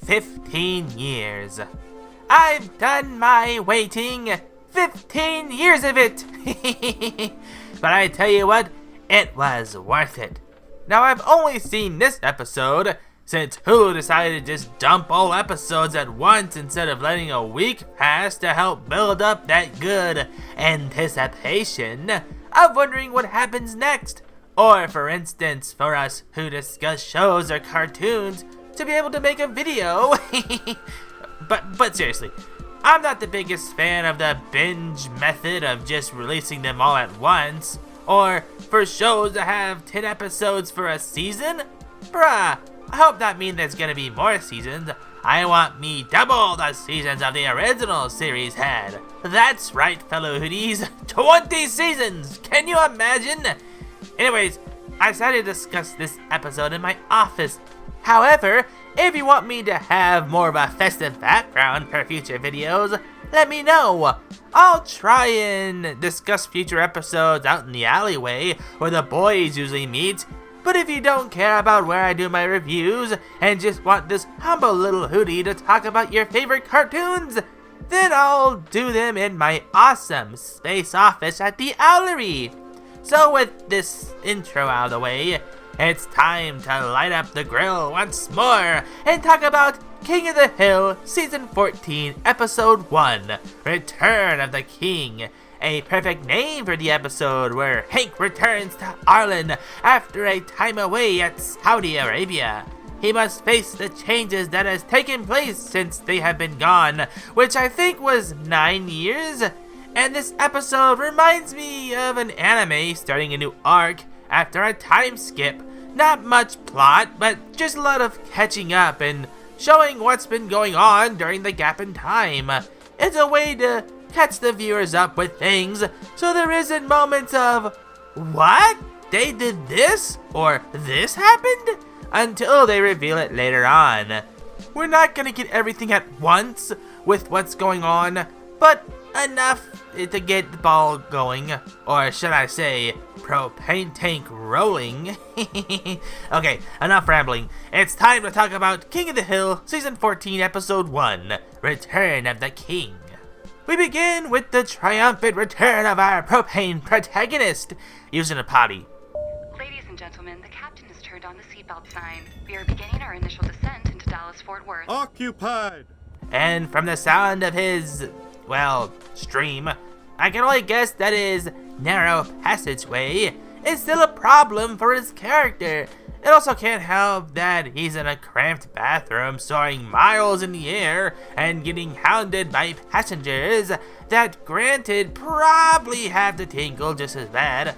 15 years. I've done my waiting, 15 years of it. But I tell you what, it was worth it. Now I've only seen this episode, since Hulu decided to just dump all episodes at once instead of letting a week pass to help build up that good anticipation of wondering what happens next. Or for instance, for us who discuss shows or cartoons, to be able to make a video. But seriously, I'm not the biggest fan of the binge method of just releasing them all at once, or for shows that have 10 episodes for a season. Bruh, I hope that means there's gonna be more seasons. I want me double the seasons of the original series had. That's right, fellow Hooties, 20 seasons! Can you imagine? Anyways, I decided to discuss this episode in my office. However, if you want me to have more of a festive background for future videos, let me know. I'll try and discuss future episodes out in the alleyway where the boys usually meet. But if you don't care about where I do my reviews and just want this humble little hootie to talk about your favorite cartoons, then I'll do them in my awesome space office at the Owlery. So with this intro out of the way, it's time to light up the grill once more and talk about King of the Hill Season 14 Episode 1, Return of the King. A perfect name for the episode where Hank returns to Arlen after a time away at Saudi Arabia. He must face the changes that has taken place since they have been gone, which I think was 9 years. And this episode reminds me of an anime starting a new arc after a time skip. Not much plot, but just a lot of catching up and showing what's been going on during the gap in time. It's a way to catch the viewers up with things, so there isn't moments of, what? They did this? Or this happened? Until they reveal it later on. We're not gonna get everything at once with what's going on, but enough to get the ball going, or should I say, propane tank rolling. Okay, enough rambling. It's time to talk about King of the Hill, Season 14, Episode 1, Return of the King. We begin with the triumphant return of our propane protagonist, using a potty. Ladies and gentlemen, the captain has turned on the seatbelt sign. We are beginning our initial descent into Dallas-Fort Worth. Occupied! And from the sound of his, well, stream, I can only guess that his narrow passageway is still a problem for his character. It also can't help that he's in a cramped bathroom soaring miles in the air and getting hounded by passengers that, granted, probably have the tingle just as bad.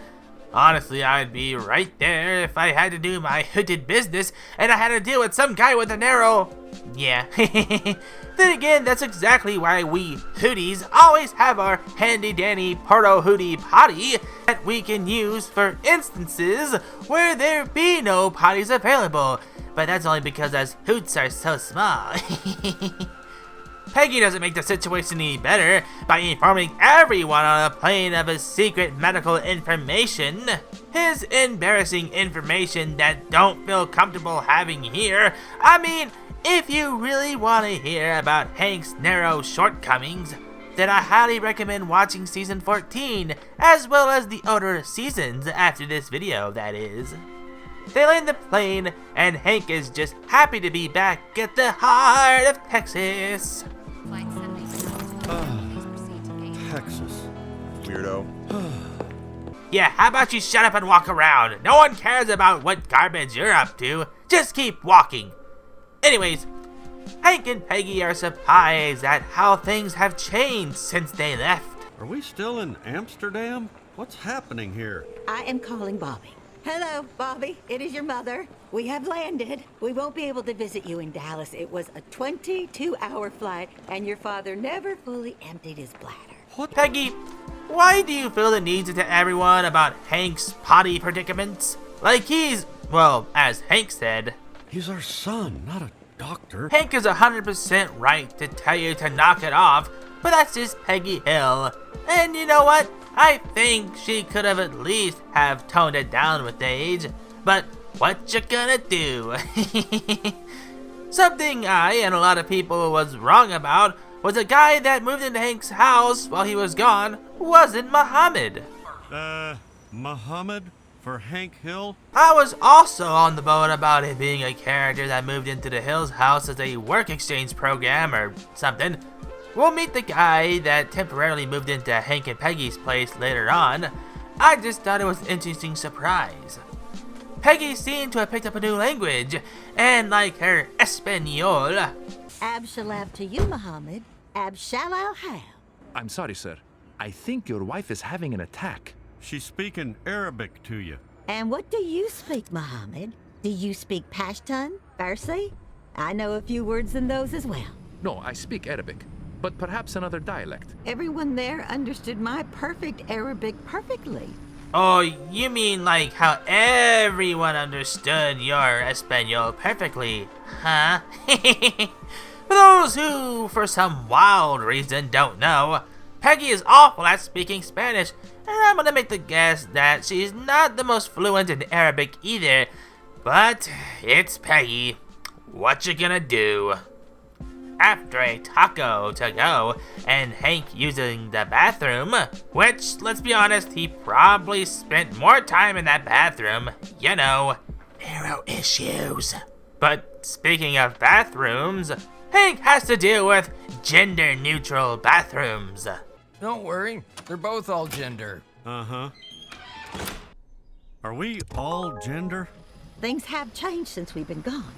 Honestly, I'd be right there if I had to do my hooted business and I had to deal with some guy with a narrow... yeah. Then again, that's exactly why we hooties always have our handy-dandy porto-hootie potty that we can use for instances where there be no potties available. But that's only because us hoots are so small. Peggy doesn't make the situation any better by informing everyone on a plane of his secret medical information. His embarrassing information that don't feel comfortable having here. I mean, if you really want to hear about Hank's narrow shortcomings, then I highly recommend watching Season 14, as well as the older seasons after this video, that is. They land the plane, and Hank is just happy to be back at the heart of Texas. Texas. Weirdo. Yeah, how about you shut up and walk around? No one cares about what garbage you're up to. Just keep walking. Anyways, Hank and Peggy are surprised at how things have changed since they left. Are we still in Amsterdam? What's happening here? I am calling Bobby. Hello, Bobby. It is your mother. We have landed. We won't be able to visit you in Dallas. It was a 22-hour flight, and your father never fully emptied his bladder. What? Peggy, why do you feel the need to tell everyone about Hank's potty predicaments? Like he's, well, as Hank said, He's our son, not a doctor. Hank is 100% right to tell you to knock it off, but that's just Peggy Hill. And you know what? I think she could have at least have toned it down with age, but what you gonna do? Something I and a lot of people was wrong about was a guy that moved into Hank's house while he was gone wasn't Muhammad. Muhammad? For Hank Hill? I was also on the boat about it being a character that moved into the Hills house as a work exchange program or something. We'll meet the guy that temporarily moved into Hank and Peggy's place later on. I just thought it was an interesting surprise. Peggy seemed to have picked up a new language, and like her Espanol. Abshalab to you, Muhammad. Abshalal how? I'm sorry, sir. I think your wife is having an attack. She's speaking Arabic to you. And what do you speak, Muhammad? Do you speak Pashtun, Farsi? I know a few words in those as well. No, I speak Arabic, but perhaps another dialect. Everyone there understood my perfect Arabic perfectly. Oh, you mean like how everyone understood your Espanol perfectly, huh? For those who, for some wild reason, don't know, Peggy is awful at speaking Spanish, and I'm gonna make the guess that she's not the most fluent in Arabic either. But it's Peggy. What you gonna do? After a taco to go and Hank using the bathroom, which, let's be honest, he probably spent more time in that bathroom, you know, narrow issues. But speaking of bathrooms, Hank has to deal with gender-neutral bathrooms. Don't worry, they're both all gender. Uh-huh. Are we all gender? Things have changed since we've been gone,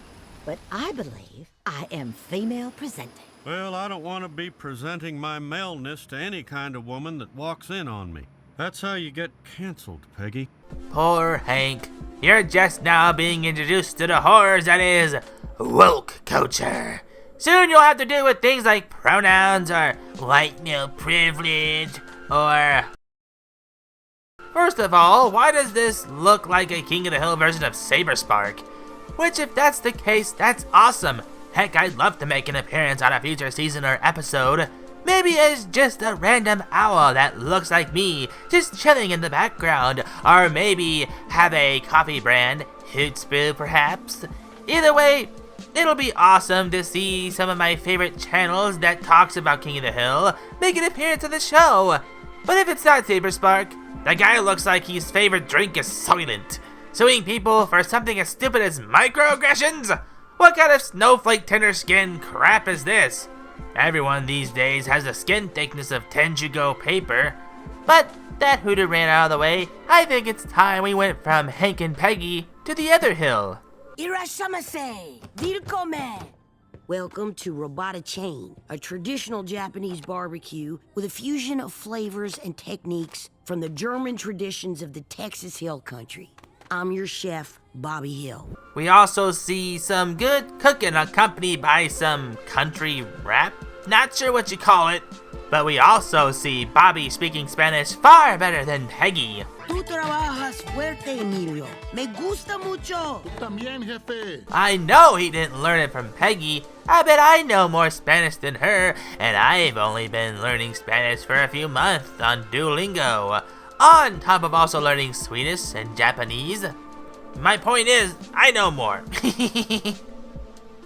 but I believe I am female presenting. Well, I don't want to be presenting my maleness to any kind of woman that walks in on me. That's how you get canceled, Peggy. Poor Hank. You're just now being introduced to the horrors that is woke culture. Soon you'll have to deal with things like pronouns or white male privilege or... First of all, why does this look like a King of the Hill version of Saberspark? Which, if that's the case, that's awesome. Heck, I'd love to make an appearance on a future season or episode. Maybe as just a random owl that looks like me, just chilling in the background. Or maybe have a coffee brand, Hoot perhaps. Either way, it'll be awesome to see some of my favorite channels that talks about King of the Hill make an appearance on the show. But if it's not Saberspark, the guy looks like his favorite drink is Soylent. Suing people for something as stupid as microaggressions? What kind of snowflake tender skin crap is this? Everyone these days has the skin thickness of Tenjugo paper. But that hooter ran out of the way. I think it's time we went from Hank and Peggy to the other hill. Irashamase, Dilkome. Welcome to Robata Chain, a traditional Japanese barbecue with a fusion of flavors and techniques from the German traditions of the Texas Hill Country. I'm your chef, Bobby Hill. We also see some good cooking accompanied by some country rap. Not sure what you call it, but we also see Bobby speaking Spanish far better than Peggy. Tú trabajas fuerte, Emilio. Me gusta mucho. También, jefe. I know he didn't learn it from Peggy. I bet I know more Spanish than her, and I've only been learning Spanish for a few months on Duolingo, on top of also learning Swedish and Japanese. My point is, I know more.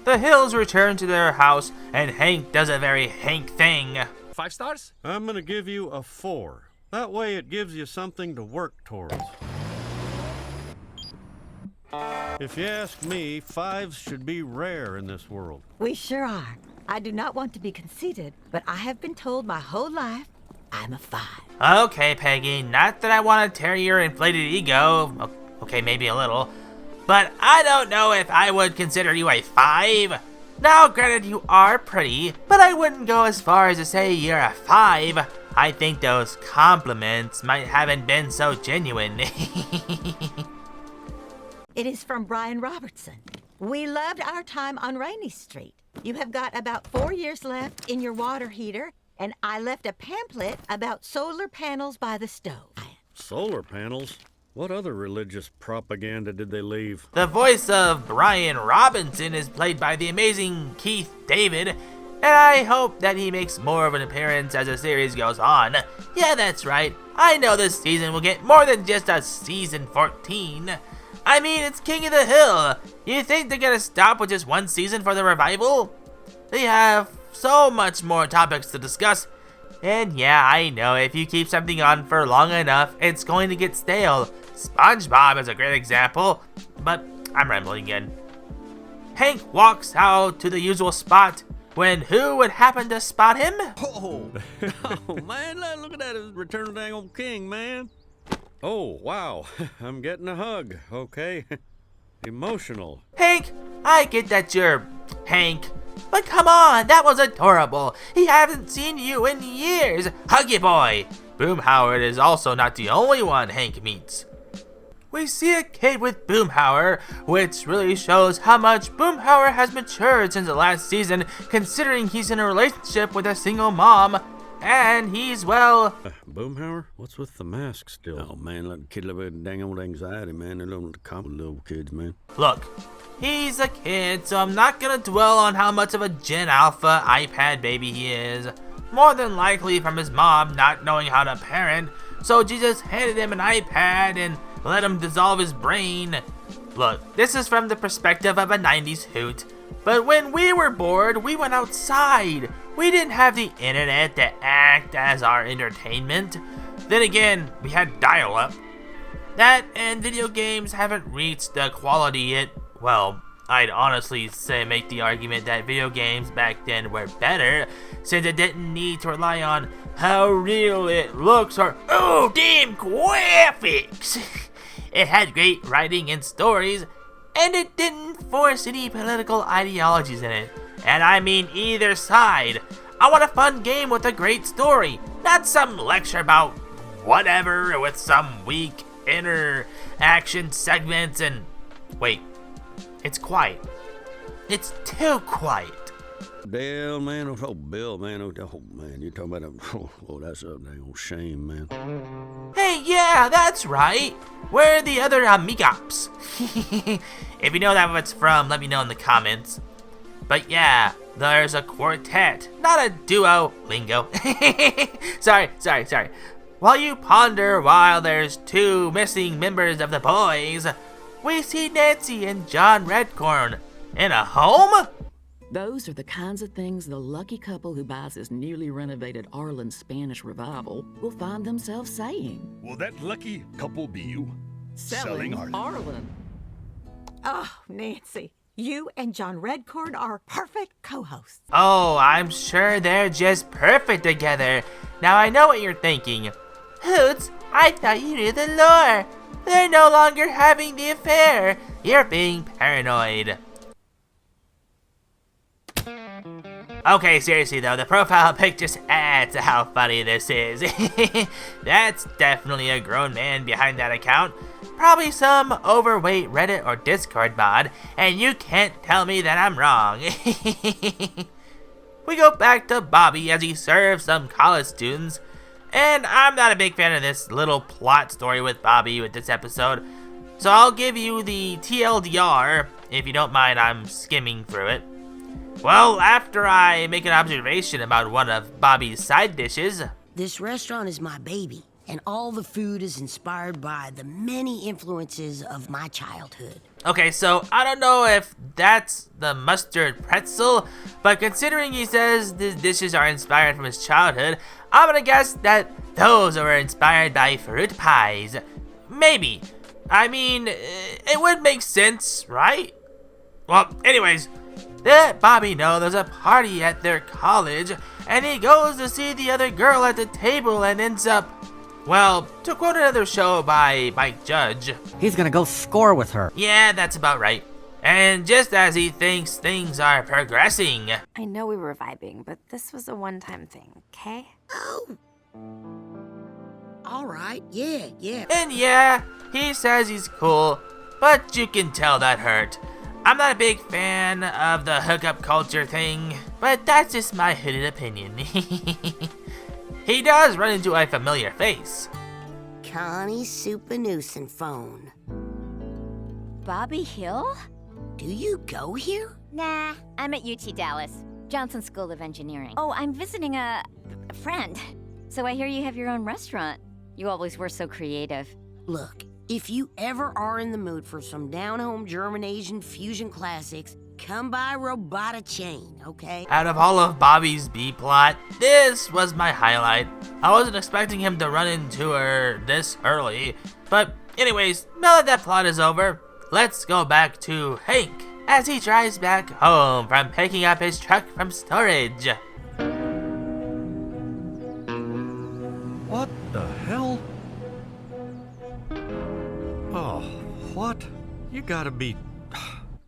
The Hills return to their house, and Hank does a very Hank thing. 5 stars? I'm gonna give you a 4. That way it gives you something to work towards. If you ask me, 5s should be rare in this world. We sure are. I do not want to be conceited, but I have been told my whole life I'm a 5. Okay, Peggy, not that I want to tear your inflated ego. Okay, maybe a little. But I don't know if I would consider you a 5. Now, granted, you are pretty, but I wouldn't go as far as to say you're a 5. I think those compliments might haven't been so genuine. It is from Brian Robertson. We loved our time on Rainy Street. You have got about 4 years left in your water heater, and I left a pamphlet about solar panels by the stove. Solar panels? What other religious propaganda did they leave? The voice of Brian Robinson is played by the amazing Keith David, and I hope that he makes more of an appearance as the series goes on. Yeah, that's right. I know this season will get more than just a season 14. I mean, it's King of the Hill. You think they're gonna stop with just one season for the revival? They have so much more topics to discuss. And yeah, I know, if you keep something on for long enough, it's going to get stale. SpongeBob is a great example, but I'm rambling again. Hank walks out to the usual spot when who would happen to spot him? Oh, oh man, look at that. It's Return of the Dang Old King, man. Oh, wow. I'm getting a hug, okay? Emotional. Hank, I get that you're Hank, but come on, that was adorable. He hasn't seen you in years. Hug you, boy. Boomhauer is also not the only one Hank meets. We see a kid with Boomhauer, which really shows how much Boomhauer has matured since the last season, considering he's in a relationship with a single mom, and he's, well... Boomhauer? What's with the mask still? Oh, man, let the kid live with dang old anxiety, man. They don't common little kids, man. Look, he's a kid, so I'm not gonna dwell on how much of a Gen Alpha iPad baby he is. More than likely from his mom not knowing how to parent, so Jesus handed him an iPad and let him dissolve his brain. Look, this is from the perspective of a 90s Hoot, but when we were bored, we went outside. We didn't have the internet to act as our entertainment. Then again, we had dial-up. That and video games haven't reached the quality well, I'd honestly make the argument that video games back then were better, since it didn't need to rely on how real it looks or, oh, damn graphics. It had great writing and stories, and it didn't force any political ideologies in it. And I mean either side. I want a fun game with a great story, not some lecture about whatever with some weak interaction segments and... Wait, it's quiet. It's too quiet. Dale, man, oh, Bill, man, oh, man, you're talking about oh, that's a dang old shame, man. Hey, yeah, that's right. Where are the other amigops? If you know that what it's from, let me know in the comments. But yeah, there's a quartet, not a duo. Lingo. Sorry. While you ponder while there's two missing members of the boys, we see Nancy and John Redcorn in a home? Those are the kinds of things the lucky couple who buys this newly renovated Arlen Spanish revival will find themselves saying. Will that lucky couple be you? Selling Arlen. Oh, Nancy, you and John Redcorn are perfect co-hosts. Oh, I'm sure they're just perfect together. Now I know what you're thinking. Hoots, I thought you knew the lore. They're no longer having the affair. You're being paranoid. Okay, seriously though, the profile pic just adds to how funny this is. That's definitely a grown man behind that account. Probably some overweight Reddit or Discord mod, and you can't tell me that I'm wrong. We go back to Bobby as he serves some college students, and I'm not a big fan of this little plot story with Bobby with this episode, so I'll give you the TLDR, if you don't mind I'm skimming through it. Well, after I make an observation about one of Bobby's side dishes... This restaurant is my baby, and all the food is inspired by the many influences of my childhood. Okay, so I don't know if that's the mustard pretzel, but considering he says the dishes are inspired from his childhood, I'm gonna guess that those were inspired by fruit pies. Maybe. I mean, it would make sense, right? Well, anyways... Let Bobby know there's a party at their college, and he goes to see the other girl at the table and ends up, well, to quote another show by Mike Judge, he's gonna go score with her. Yeah, that's about right. And just as he thinks things are progressing... I know we were vibing, but this was a one-time thing, okay? Oh. All right, yeah. And yeah, he says he's cool, but you can tell that hurt. I'm not a big fan of the hookup culture thing, but that's just my hooded opinion. He does run into a familiar face. Connie Supanusen phone. Bobby Hill? Do you go here? Nah, I'm at UT Dallas, Johnson School of Engineering. Oh, I'm visiting a friend. So I hear you have your own restaurant. You always were so creative. Look, If you ever are in the mood for some down-home German-Asian fusion classics, come by Robota Chain, okay? Out of all of Bobby's B-plot, this was my highlight. I wasn't expecting him to run into her this early, but anyways, now that plot is over, let's go back to Hank as he drives back home from picking up his truck from storage. What the hell? Oh, what? You gotta be...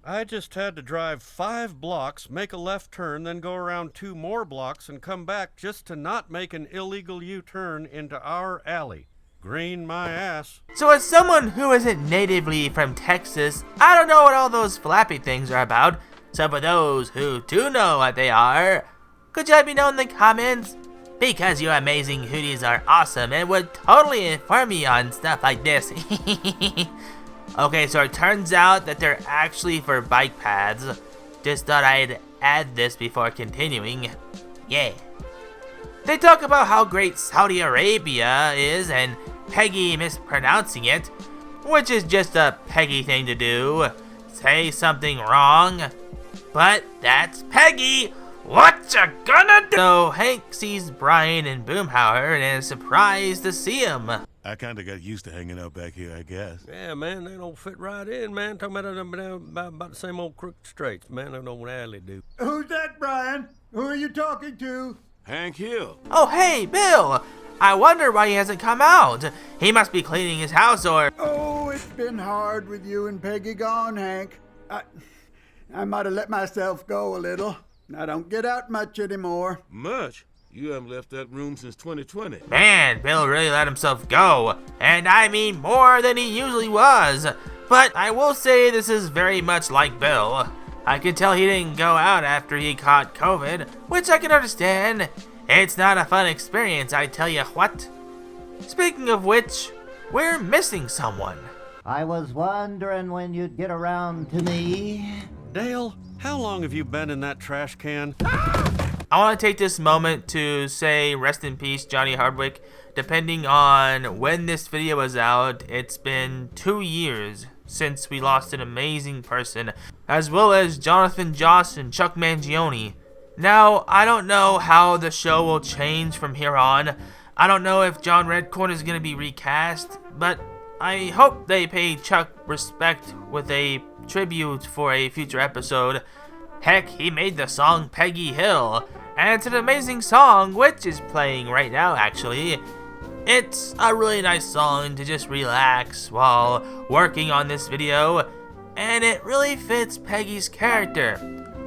I just had to drive 5 blocks, make a left turn, then go around 2 more blocks and come back just to not make an illegal U-turn into our alley. Green my ass. So as someone who isn't natively from Texas, I don't know what all those flappy things are about. So for those who do know what they are, could you let me know in the comments? Because you amazing Hooties are awesome and would totally inform me on stuff like this. Okay, so it turns out that they're actually for bike paths. Just thought I'd add this before continuing. Yeah. They talk about how great Saudi Arabia is and Peggy mispronouncing it, which is just a Peggy thing to do. Say something wrong. But that's Peggy! What you gonna do? So Hank sees Brian and Boomhauer and is surprised to see him. I kinda got used to hanging out back here, I guess. Yeah, man, they don't fit right in, man. Talking about the same old crooked straights, man. I know what Allie do. Who's that, Brian? Who are you talking to? Hank Hill. Oh, hey, Bill! I wonder why he hasn't come out. He must be cleaning his house or... Oh, it's been hard with you and Peggy gone, Hank. I might have let myself go a little. I don't get out much anymore. Much? You haven't left that room since 2020. Man, Bill really let himself go. And I mean more than he usually was. But I will say this is very much like Bill. I can tell he didn't go out after he caught COVID, which I can understand. It's not a fun experience, I tell you what. Speaking of which, we're missing someone. I was wondering when you'd get around to me. Dale, how long have you been in that trash can? I want to take this moment to say rest in peace, Johnny Hardwick. Depending on when this video is out, it's been 2 years since we lost an amazing person, as well as Jonathan Joss and Chuck Mangione. Now, I don't know how the show will change from here on. I don't know if John Redcorn is going to be recast, but I hope they pay Chuck respect with a tribute for a future episode. Heck, he made the song Peggy Hill, and it's an amazing song, which is playing right now actually. It's a really nice song to just relax while working on this video, and it really fits Peggy's character.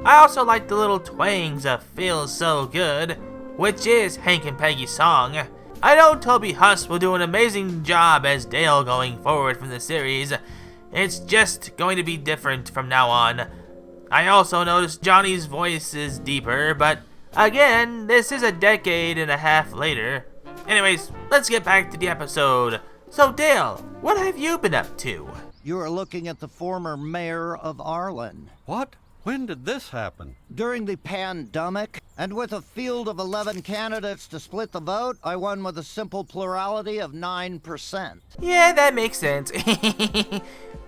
I also like the little twangs of Feels So Good, which is Hank and Peggy's song. I know Toby Huss will do an amazing job as Dale going forward from the series. It's just going to be different from now on. I also noticed Johnny's voice is deeper, but again, this is a decade and a half later. Anyways, let's get back to the episode. So Dale, what have you been up to? You are looking at the former mayor of Arlen. What? When did this happen? During the pandemic, and with a field of 11 candidates to split the vote, I won with a simple plurality of 9%. Yeah, that makes sense.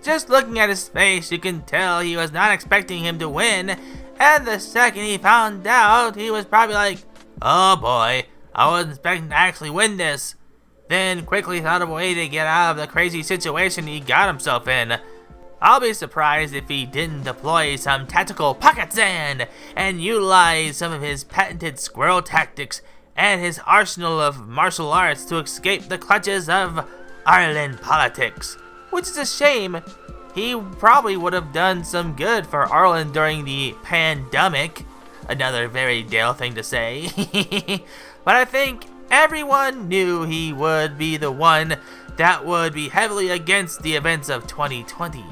Just looking at his face, you can tell he was not expecting him to win, and the second he found out, he was probably like, oh boy, I wasn't expecting to actually win this. Then quickly thought of a way to get out of the crazy situation he got himself in. I'll be surprised if he didn't deploy some tactical pocket sand and utilize some of his patented squirrel tactics and his arsenal of martial arts to escape the clutches of Arlen politics. Which is a shame. He probably would have done some good for Arlen during the pandemic. Another very Dale thing to say. But I think everyone knew he would be the one that would be heavily against the events of 2020.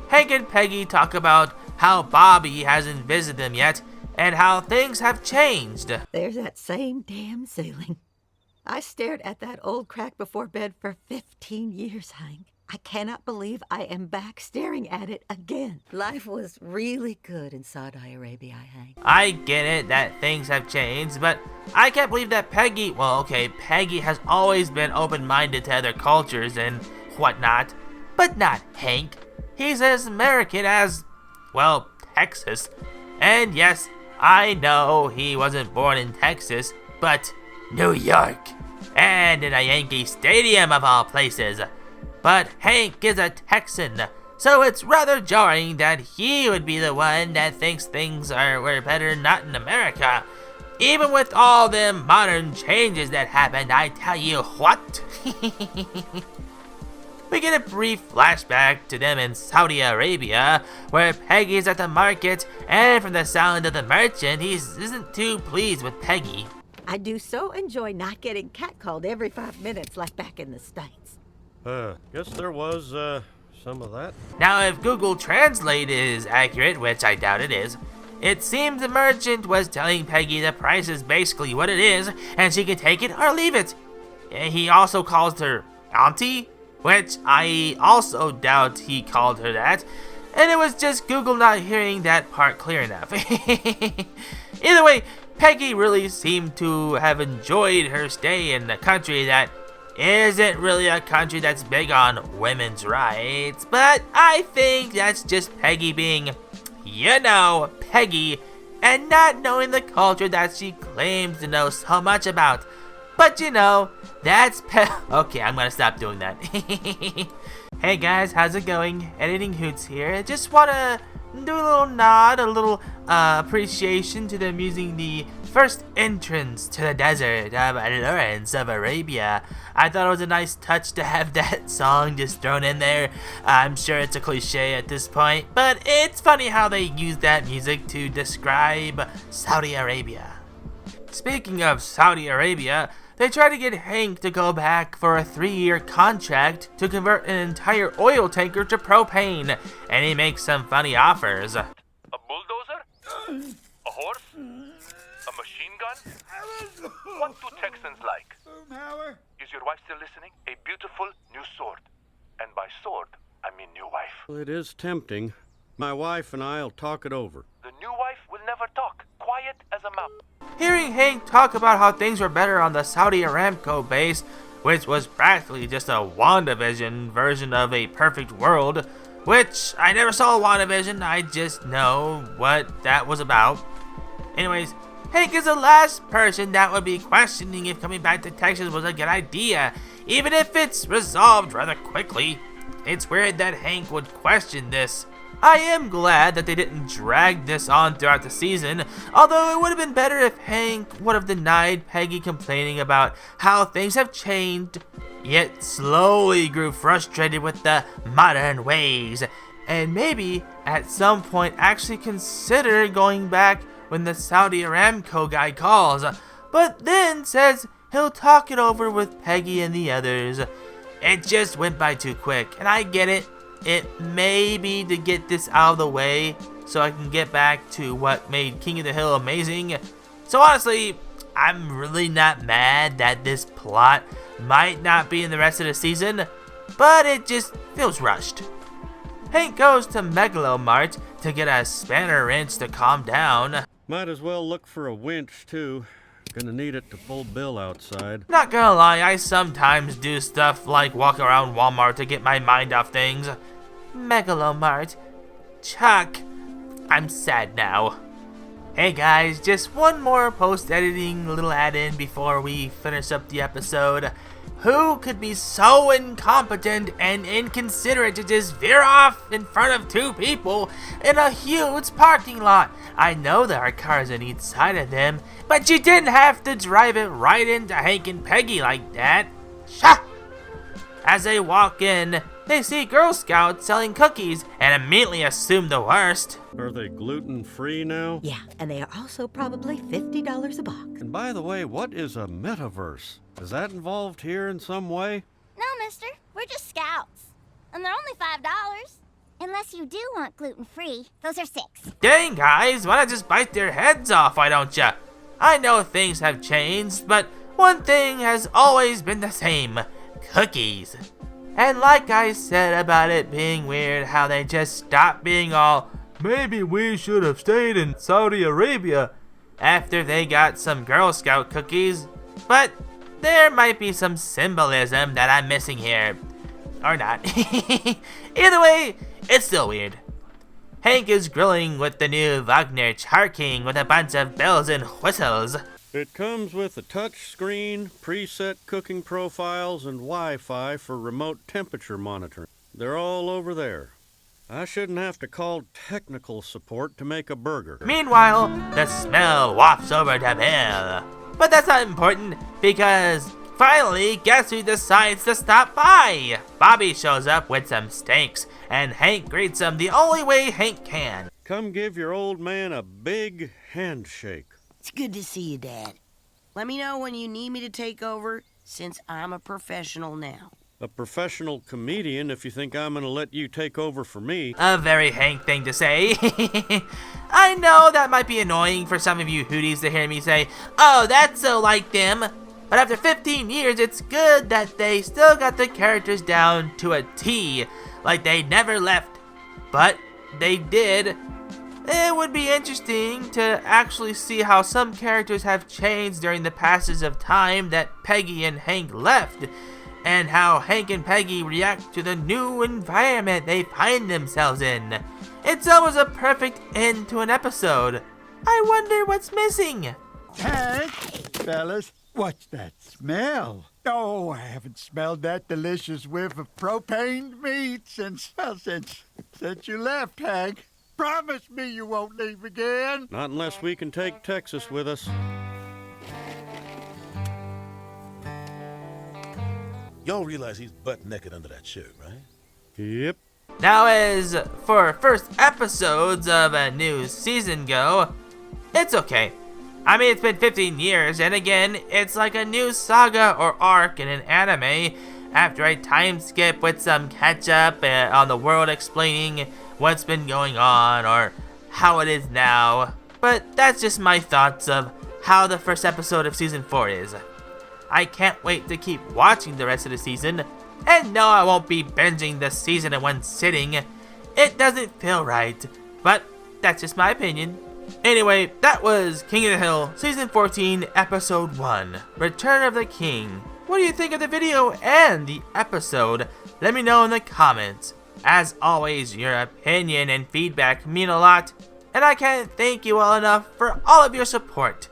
Hank and Peggy talk about how Bobby hasn't visited them yet and how things have changed. There's that same damn ceiling. I stared at that old crack before bed for 15 years, Hank. I cannot believe I am back staring at it again. Life was really good in Saudi Arabia, Hank. I get it that things have changed, but I can't believe that Peggy has always been open-minded to other cultures and whatnot, but not Hank. He's as American as, well, Texas. And yes, I know he wasn't born in Texas, but New York, and in a Yankee Stadium of all places. But Hank is a Texan, so it's rather jarring that he would be the one that thinks things were better not in America. Even with all them modern changes that happened, I tell you what. We get a brief flashback to them in Saudi Arabia, where Peggy's at the market, and from the sound of the merchant, he isn't too pleased with Peggy. I do so enjoy not getting catcalled every 5 minutes like back in the States. Guess there was, some of that. Now, if Google Translate is accurate, which I doubt it is, it seems the merchant was telling Peggy the price is basically what it is, and she can take it or leave it. He also calls her Auntie, which I also doubt he called her that, and it was just Google not hearing that part clear enough. Either way, Peggy really seemed to have enjoyed her stay in a country that isn't really a country that's big on women's rights, but I think that's just Peggy being, you know, Peggy, and not knowing the culture that she claims to know so much about. But you know, that's okay, I'm gonna stop doing that. Hey guys, how's it going? Editing Hoots here. Just wanna do a little nod, a little appreciation to them using the first entrance to the desert of Lawrence of Arabia. I thought it was a nice touch to have that song just thrown in there. I'm sure it's a cliche at this point, but it's funny how they use that music to describe Saudi Arabia. Speaking of Saudi Arabia, they try to get Hank to go back for a 3-year contract to convert an entire oil tanker to propane, and he makes some funny offers. A bulldozer? A horse? A machine gun? What do Texans like? Is your wife still listening? A beautiful new sword. And by sword, I mean new wife. Well, it is tempting. My wife and I'll talk it over. The new wife will never talk. Quiet as a mouse. Hearing Hank talk about how things were better on the Saudi Aramco base, which was practically just a WandaVision version of A Perfect World, which I never saw WandaVision, I just know what that was about. Anyways, Hank is the last person that would be questioning if coming back to Texas was a good idea, even if it's resolved rather quickly. It's weird that Hank would question this. I am glad that they didn't drag this on throughout the season, although it would have been better if Hank would have denied Peggy complaining about how things have changed, yet slowly grew frustrated with the modern ways, and maybe at some point actually consider going back when the Saudi Aramco guy calls, but then says he'll talk it over with Peggy and the others. It just went by too quick, and I get it. It may be to get this out of the way so I can get back to what made King of the Hill amazing. So honestly, I'm really not mad that this plot might not be in the rest of the season, but it just feels rushed. Hank goes to Megalomart to get a spanner wrench to calm down. Might as well look for a winch, too. Gonna need it to pull Bill outside. Not gonna lie, I sometimes do stuff like walk around Walmart to get my mind off things. Megalomart. Chuck. I'm sad now. Hey guys, just one more post-editing little add-in before we finish up the episode. Who could be so incompetent and inconsiderate to just veer off in front of 2 people in a huge parking lot? I know there are cars on each side of them, but you didn't have to drive it right into Hank and Peggy like that. Shah! As they walk in, they see Girl Scouts selling cookies and immediately assume the worst. Are they gluten-free now? Yeah, and they are also probably $50 a box. And by the way, what is a metaverse? Is that involved here in some way? No, mister. We're just scouts. And they're only $5. Unless you do want gluten-free. Those are $6. Dang, guys, why not just bite their heads off, why don't ya? I know things have changed, but one thing has always been the same. Cookies. And like I said about it being weird how they just stopped being all, maybe we should have stayed in Saudi Arabia, after they got some Girl Scout cookies, but there might be some symbolism that I'm missing here. Or not. Either way, it's still weird. Hank is grilling with the new Wagner Char King with a bunch of bells and whistles. It comes with a touch screen, preset cooking profiles, and Wi-Fi for remote temperature monitoring. They're all over there. I shouldn't have to call technical support to make a burger. Meanwhile, the smell wafts over to Bill. But that's not important, because finally, guess who decides to stop by? Bobby shows up with some steaks, and Hank greets him the only way Hank can. Come give your old man a big handshake. It's good to see you, Dad. Let me know when you need me to take over, since I'm a professional now. A professional comedian if you think I'm gonna let you take over for me. A very Hank thing to say. I know that might be annoying for some of you Hooties to hear me say, oh, that's so like them. But after 15 years, it's good that they still got the characters down to a T, like they never left. But they did. It would be interesting to actually see how some characters have changed during the passage of time that Peggy and Hank left, and how Hank and Peggy react to the new environment they find themselves in. It's almost a perfect end to an episode. I wonder what's missing. Hank, fellas, what's that smell? Oh, I haven't smelled that delicious whiff of propaned meat since you left, Hank. Promise me you won't leave again. Not unless we can take Texas with us. Y'all realize he's butt naked under that shirt, right? Yep. Now, as for first episodes of a new season go, it's okay. I mean, it's been 15 years, and again, it's like a new saga or arc in an anime after a time skip with some catch-up on the world explaining what's been going on or how it is now. But that's just my thoughts of how the first episode of Season 4 is. I can't wait to keep watching the rest of the season, and no, I won't be binging the season in one sitting. It doesn't feel right, but that's just my opinion. Anyway, that was King of the Hill, Season 14, Episode 1, Return of the King. What do you think of the video and the episode? Let me know in the comments. As always, your opinion and feedback mean a lot, and I can't thank you all enough for all of your support.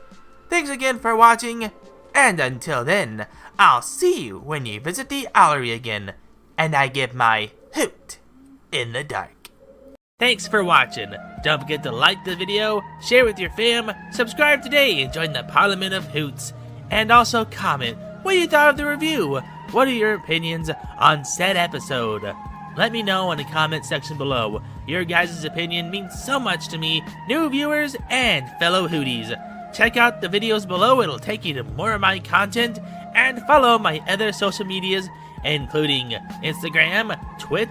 Thanks again for watching, and until then, I'll see you when you visit the Owlery again, and I give my hoot in the dark. Thanks for watching. Don't forget to like the video, share with your fam, subscribe today and join the Parliament of Hoots, and also comment what you thought of the review. What are your opinions on said episode? Let me know in the comment section below. Your guys' opinion means so much to me, new viewers, and fellow Hooties. Check out the videos below, it'll take you to more of my content, and follow my other social medias, including Instagram, Twitch,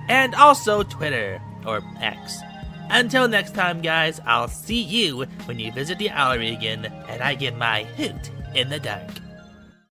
and also Twitter, or X. Until next time, guys, I'll see you when you visit the Owlery again, and I give my hoot in the dark.